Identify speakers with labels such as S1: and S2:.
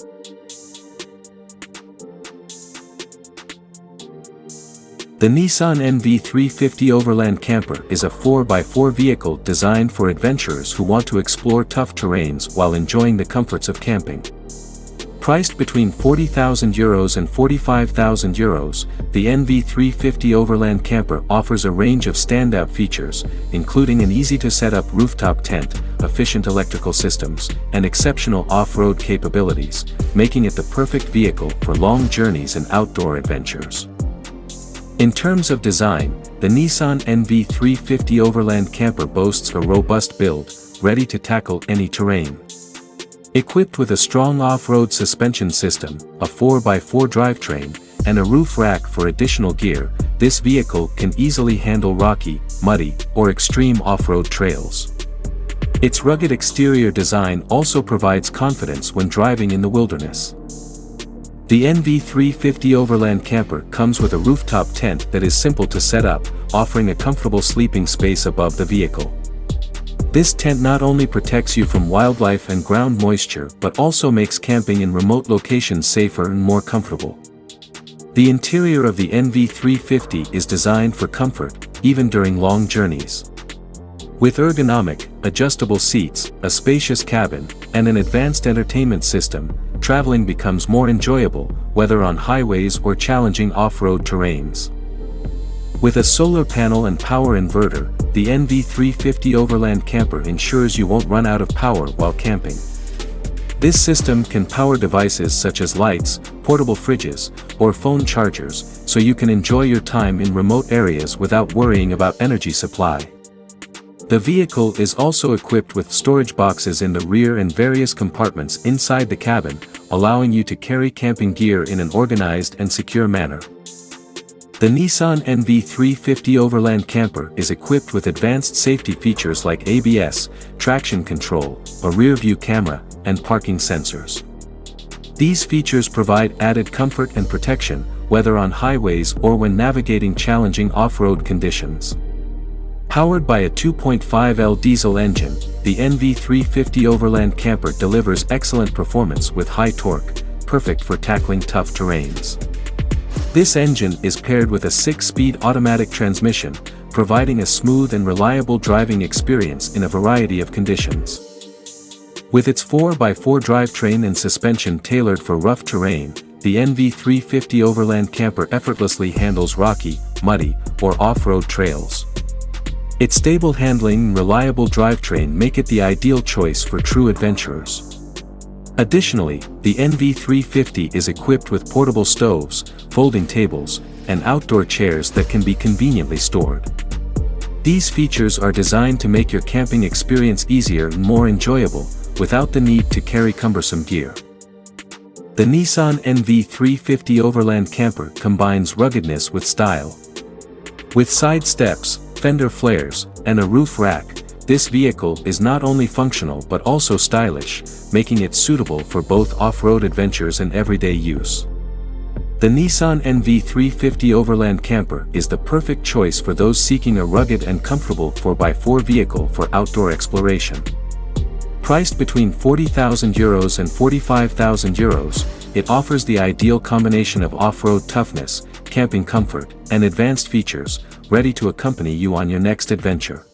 S1: The Nissan NV350 Overland Camper is a 4x4 vehicle designed for adventurers who want to explore tough terrains while enjoying the comforts of camping. Priced between €40,000 and €45,000, the NV350 Overland Camper offers a range of standout features, including an easy-to-set-up rooftop tent, efficient electrical systems, and exceptional off-road capabilities, making it the perfect vehicle for long journeys and outdoor adventures. In terms of design, the Nissan NV350 Overland Camper boasts a robust build, ready to tackle any terrain. Equipped with a strong off-road suspension system, a 4x4 drivetrain, and a roof rack for additional gear, this vehicle can easily handle rocky, muddy, or extreme off-road trails. Its rugged exterior design also provides confidence when driving in the wilderness. The NV350 Overland Camper comes with a rooftop tent that is simple to set up, offering a comfortable sleeping space above the vehicle. This tent not only protects you from wildlife and ground moisture but also makes camping in remote locations safer and more comfortable. The interior of the NV350 is designed for comfort, even during long journeys. With ergonomic, adjustable seats, a spacious cabin, and an advanced entertainment system, traveling becomes more enjoyable, whether on highways or challenging off-road terrains. With a solar panel and power inverter, the NV350 Overland Camper ensures you won't run out of power while camping. This system can power devices such as lights, portable fridges, or phone chargers, so you can enjoy your time in remote areas without worrying about energy supply. The vehicle is also equipped with storage boxes in the rear and various compartments inside the cabin, allowing you to carry camping gear in an organized and secure manner. The Nissan NV350 Overland Camper is equipped with advanced safety features like ABS, traction control, a rear-view camera, and parking sensors. These features provide added comfort and protection, whether on highways or when navigating challenging off-road conditions. Powered by a 2.5L diesel engine, the NV350 Overland Camper delivers excellent performance with high torque, perfect for tackling tough terrains. This engine is paired with a 6-speed automatic transmission, providing a smooth and reliable driving experience in a variety of conditions. With its 4x4 drivetrain and suspension tailored for rough terrain, the NV350 Overland Camper effortlessly handles rocky, muddy, or off-road trails. Its stable handling and reliable drivetrain make it the ideal choice for true adventurers. Additionally, the NV350 is equipped with portable stoves, folding tables, and outdoor chairs that can be conveniently stored. These features are designed to make your camping experience easier and more enjoyable, without the need to carry cumbersome gear. The Nissan NV350 Overland Camper combines ruggedness with style. With side steps, fender flares, and a roof rack, this vehicle is not only functional but also stylish, making it suitable for both off-road adventures and everyday use. The Nissan NV350 Overland Camper is the perfect choice for those seeking a rugged and comfortable 4x4 vehicle for outdoor exploration. Priced between €40,000 and €45,000, it offers the ideal combination of off-road toughness, camping comfort, and advanced features, ready to accompany you on your next adventure.